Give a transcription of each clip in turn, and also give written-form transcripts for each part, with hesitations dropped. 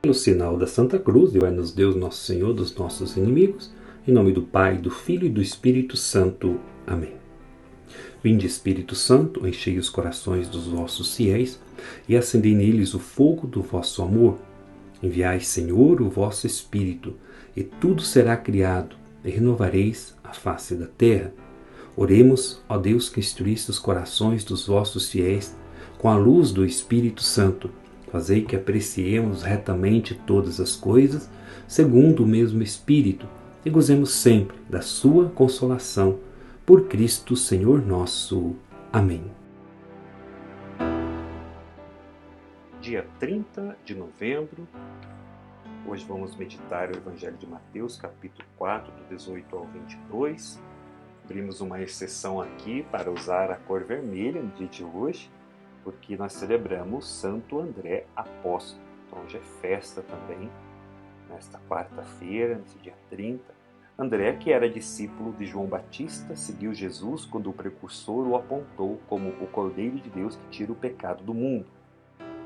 Pelo sinal da Santa Cruz, livrai-nos Deus Nosso Senhor dos nossos inimigos, em nome do Pai, do Filho e do Espírito Santo. Amém. Vinde, Espírito Santo, enchei os corações dos vossos fiéis e acendei neles o fogo do vosso amor. Enviai, Senhor, o vosso Espírito, e tudo será criado, e renovareis a face da terra. Oremos, ó Deus, que instruíste os corações dos vossos fiéis com a luz do Espírito Santo. Fazei que apreciemos retamente todas as coisas, segundo o mesmo Espírito, e gozemos sempre da sua consolação. Por Cristo, Senhor nosso. Amém. Dia 30 de novembro. Hoje vamos meditar o Evangelho de Mateus, capítulo 4, do 18 ao 22. Abrimos uma exceção aqui para usar a cor vermelha no dia de hoje, porque nós celebramos Santo André Apóstolo. Então hoje é festa também, nesta quarta-feira, nesse dia 30. André, que era discípulo de João Batista, seguiu Jesus quando o precursor o apontou como o Cordeiro de Deus que tira o pecado do mundo.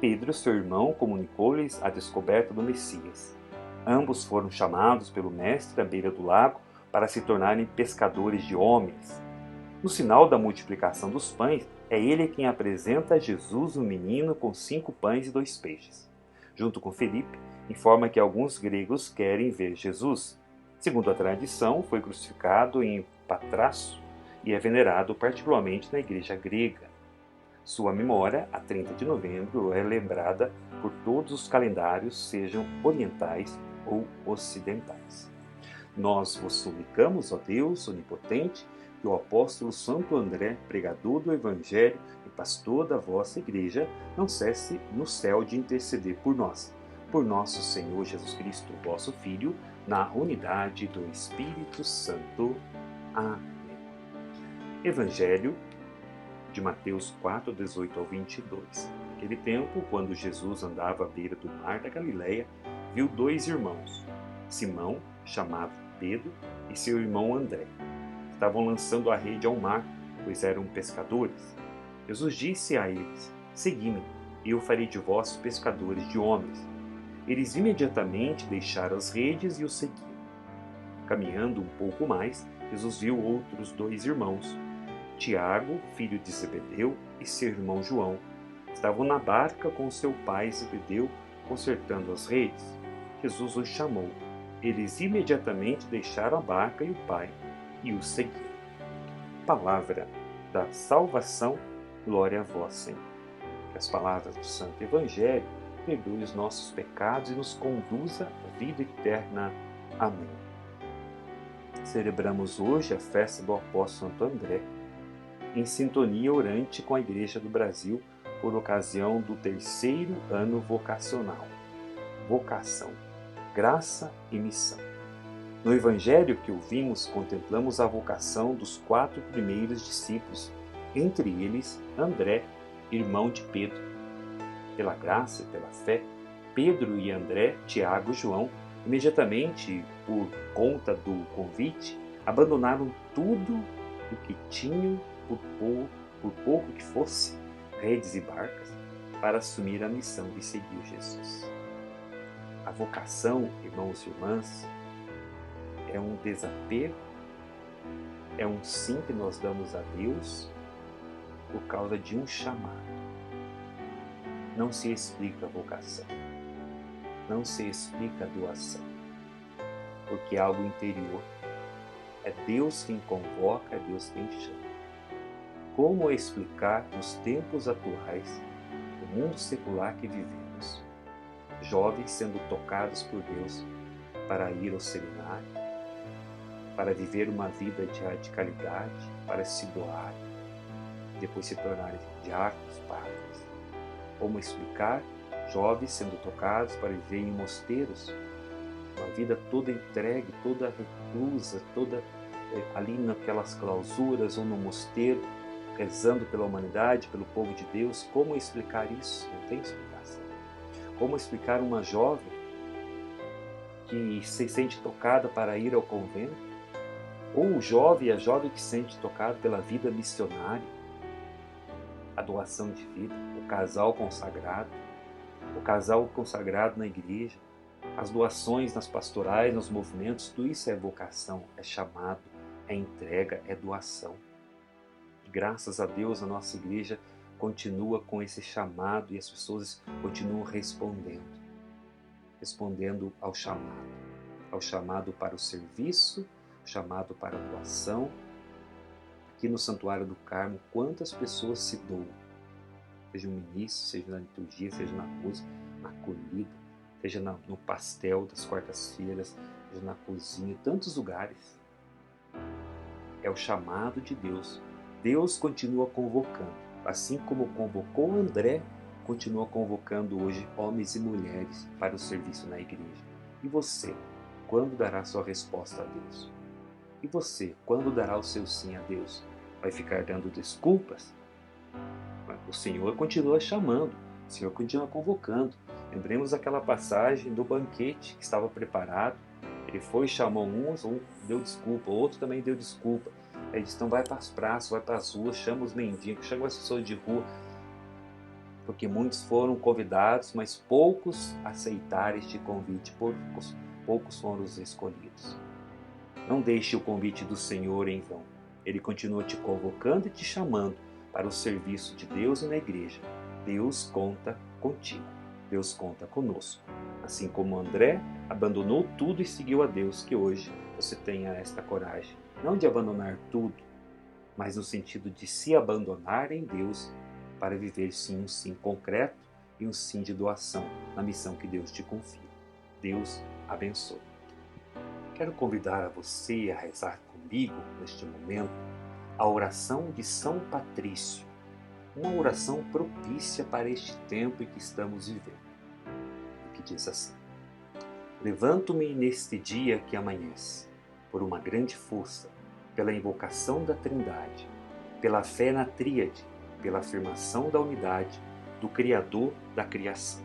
Pedro, seu irmão, comunicou-lhes a descoberta do Messias. Ambos foram chamados pelo Mestre à beira do lago para se tornarem pescadores de homens. No sinal da multiplicação dos pães, é ele quem apresenta a Jesus um menino com 5 pães e 2 peixes. Junto com Felipe, informa que alguns gregos querem ver Jesus. Segundo a tradição, foi crucificado em Patrasso e é venerado particularmente na igreja grega. Sua memória, a 30 de novembro, é lembrada por todos os calendários, sejam orientais ou ocidentais. Nós vos suplicamos, ó Deus onipotente, que o apóstolo Santo André, pregador do Evangelho e pastor da vossa Igreja, não cesse no céu de interceder por nós. Por nosso Senhor Jesus Cristo, vosso Filho, na unidade do Espírito Santo. Amém. Evangelho de Mateus 4, 18 ao 22. Naquele tempo, quando Jesus andava à beira do mar da Galileia, viu 2 irmãos, Simão, chamado Pedro, e seu irmão André. Estavam lançando a rede ao mar, pois eram pescadores. Jesus disse a eles: Segui-me, e eu farei de vós pescadores de homens. Eles imediatamente deixaram as redes e o seguiram. Caminhando um pouco mais, Jesus viu outros 2 irmãos, Tiago, filho de Zebedeu, e seu irmão João. Estavam na barca com seu pai Zebedeu, consertando as redes. Jesus os chamou. Eles imediatamente deixaram a barca e o pai e o seguiram. Palavra da salvação, glória a vós, Senhor. Que as palavras do Santo Evangelho perdoem os nossos pecados e nos conduza à vida eterna. Amém. Celebramos hoje a festa do apóstolo Santo André, em sintonia orante com a Igreja do Brasil por ocasião do 3º ano vocacional. Vocação, graça e missão. No Evangelho que ouvimos, contemplamos a vocação dos 4 primeiros discípulos, entre eles André, irmão de Pedro. Pela graça e pela fé, Pedro e André, Tiago e João, imediatamente por conta do convite, abandonaram tudo o que tinham, por pouco que fosse, redes e barcas, para assumir a missão de seguir Jesus. A vocação, irmãos e irmãs, é um desapego, é um sim que nós damos a Deus por causa de um chamado. Não se explica a vocação, não se explica a doação, porque é algo interior. É Deus quem convoca, é Deus quem chama. Como explicar nos tempos atuais, no mundo secular que vivemos, jovens sendo tocados por Deus para ir ao seminário, para viver uma vida de radicalidade, para se doar, depois se tornarem diáconos, padres? Como explicar jovens sendo tocados para viver em mosteiros, uma vida toda entregue, toda reclusa, toda ali naquelas clausuras ou no mosteiro, rezando pela humanidade, pelo povo de Deus? Como explicar isso? Não tem explicação. Como explicar uma jovem que se sente tocada para ir ao convento? Ou o jovem e a jovem que se sente tocado pela vida missionária, a doação de vida, o casal consagrado, o casal consagrado na igreja, as doações nas pastorais, nos movimentos, tudo isso é vocação, é chamado, é entrega, é doação. E graças a Deus a nossa igreja continua com esse chamado e as pessoas continuam respondendo ao chamado para o serviço, chamado para a doação. Aqui no Santuário do Carmo, quantas pessoas se doam, seja no início, seja na liturgia, seja na música, na acolhida, seja no pastel das quartas-feiras, seja na cozinha, tantos lugares. É o chamado de Deus. Deus continua convocando, assim como convocou André, continua convocando hoje homens e mulheres para o serviço na igreja. E você, quando dará sua resposta a Deus? E você, quando dará o seu sim a Deus? Vai ficar dando desculpas? O Senhor continua chamando, o Senhor continua convocando. Lembremos aquela passagem do banquete que estava preparado. Ele foi e chamou uns, um deu desculpa, outro também deu desculpa. Ele disse, então vai para as praças, vai para as ruas, chama os mendigos, chama as pessoas de rua. Porque muitos foram convidados, mas poucos aceitaram este convite, poucos foram os escolhidos. Não deixe o convite do Senhor em vão. Ele continua te convocando e te chamando para o serviço de Deus e na igreja. Deus conta contigo. Deus conta conosco. Assim como André abandonou tudo e seguiu a Deus, que hoje você tenha esta coragem. Não de abandonar tudo, mas no sentido de se abandonar em Deus para viver sim um sim concreto e um sim de doação na missão que Deus te confia. Deus abençoe. Quero convidar a você a rezar comigo neste momento a oração de São Patrício, uma oração propícia para este tempo em que estamos vivendo, que diz assim: levanto-me neste dia que amanhece, por uma grande força, pela invocação da Trindade, pela fé na Tríade, pela afirmação da unidade do Criador da criação.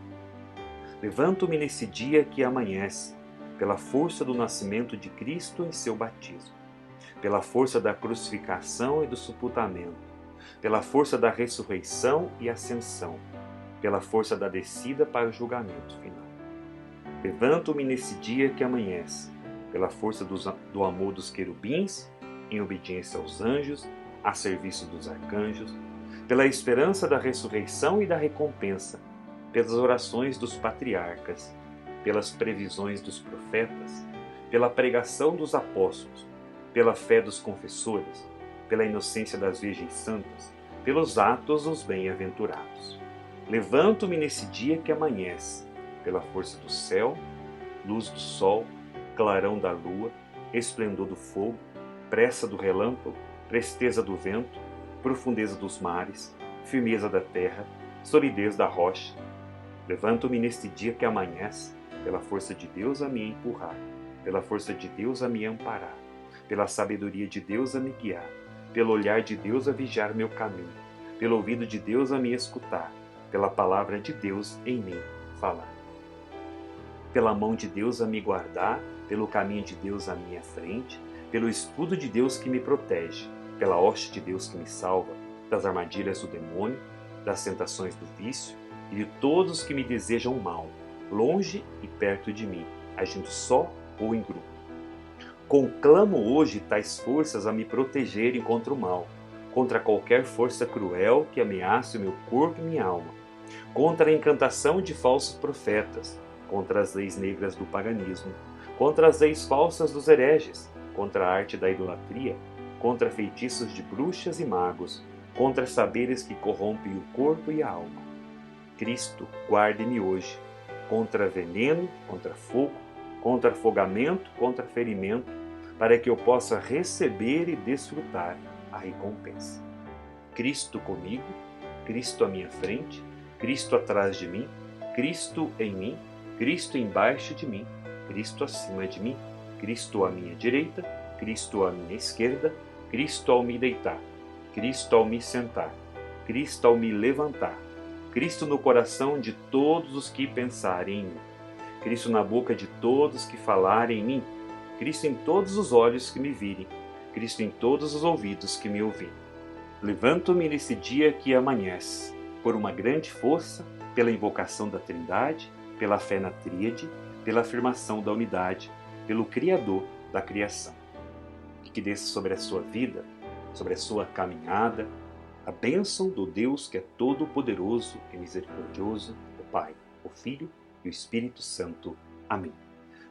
Levanto-me nesse dia que amanhece, pela força do nascimento de Cristo em seu batismo, pela força da crucificação e do sepultamento, pela força da ressurreição e ascensão, pela força da descida para o julgamento final. Levanto-me nesse dia que amanhece, pela força do amor dos querubins, em obediência aos anjos, a serviço dos arcanjos, pela esperança da ressurreição e da recompensa, pelas orações dos patriarcas, pelas previsões dos profetas, pela pregação dos apóstolos, pela fé dos confessores, pela inocência das virgens santas, pelos atos dos bem-aventurados. Levanto-me nesse dia que amanhece, pela força do céu, luz do sol, clarão da lua, esplendor do fogo, pressa do relâmpago, presteza do vento, profundeza dos mares, firmeza da terra, solidez da rocha. Levanto-me neste dia que amanhece, pela força de Deus a me empurrar, pela força de Deus a me amparar, pela sabedoria de Deus a me guiar, pelo olhar de Deus a vigiar meu caminho, pelo ouvido de Deus a me escutar, pela palavra de Deus em mim falar, pela mão de Deus a me guardar, pelo caminho de Deus à minha frente, pelo escudo de Deus que me protege, pela hoste de Deus que me salva, das armadilhas do demônio, das tentações do vício e de todos que me desejam mal, longe e perto de mim, agindo só ou em grupo. Conclamo hoje tais forças a me protegerem contra o mal, contra qualquer força cruel que ameace o meu corpo e minha alma, contra a encantação de falsos profetas, contra as leis negras do paganismo, contra as leis falsas dos hereges, contra a arte da idolatria, contra feitiços de bruxas e magos, contra saberes que corrompem o corpo e a alma. Cristo, guarde-me hoje, contra veneno, contra fogo, contra afogamento, contra ferimento, para que eu possa receber e desfrutar a recompensa. Cristo comigo, Cristo à minha frente, Cristo atrás de mim, Cristo em mim, Cristo embaixo de mim, Cristo acima de mim, Cristo à minha direita, Cristo à minha esquerda, Cristo ao me deitar, Cristo ao me sentar, Cristo ao me levantar, Cristo no coração de todos os que pensarem em mim, Cristo na boca de todos que falarem em mim, Cristo em todos os olhos que me virem, Cristo em todos os ouvidos que me ouvirem. Levanto-me nesse dia que amanhece, por uma grande força, pela invocação da Trindade, pela fé na Tríade, pela afirmação da unidade, pelo Criador da criação. E que desça sobre a sua vida, sobre a sua caminhada, a bênção do Deus que é todo-poderoso e misericordioso, o Pai, o Filho e o Espírito Santo. Amém.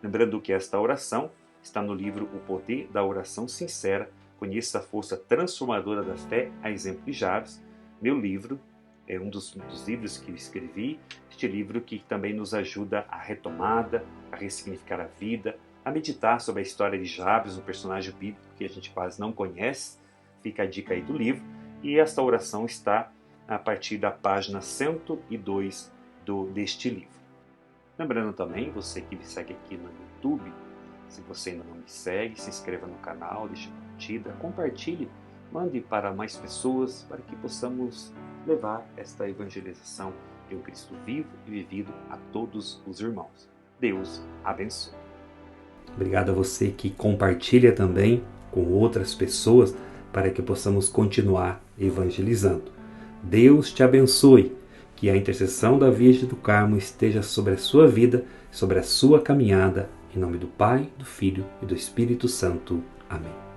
Lembrando que esta oração está no livro O Poder da Oração Sincera. Conheça a força transformadora da fé, a exemplo de Jabes. Meu livro é um dos livros que eu escrevi. Este livro que também nos ajuda à retomada, a ressignificar a vida, a meditar sobre a história de Jabes, um personagem bíblico que a gente quase não conhece. Fica a dica aí do livro. E esta oração está a partir da página 102 deste livro. Lembrando também, você que me segue aqui no YouTube, se você ainda não me segue, se inscreva no canal, deixe uma curtida, compartilhe, mande para mais pessoas, para que possamos levar esta evangelização de um Cristo vivo e vivido a todos os irmãos. Deus abençoe. Obrigado a você que compartilha também com outras pessoas, para que possamos continuar evangelizando. Deus te abençoe, que a intercessão da Virgem do Carmo esteja sobre a sua vida, sobre a sua caminhada, em nome do Pai, do Filho e do Espírito Santo. Amém.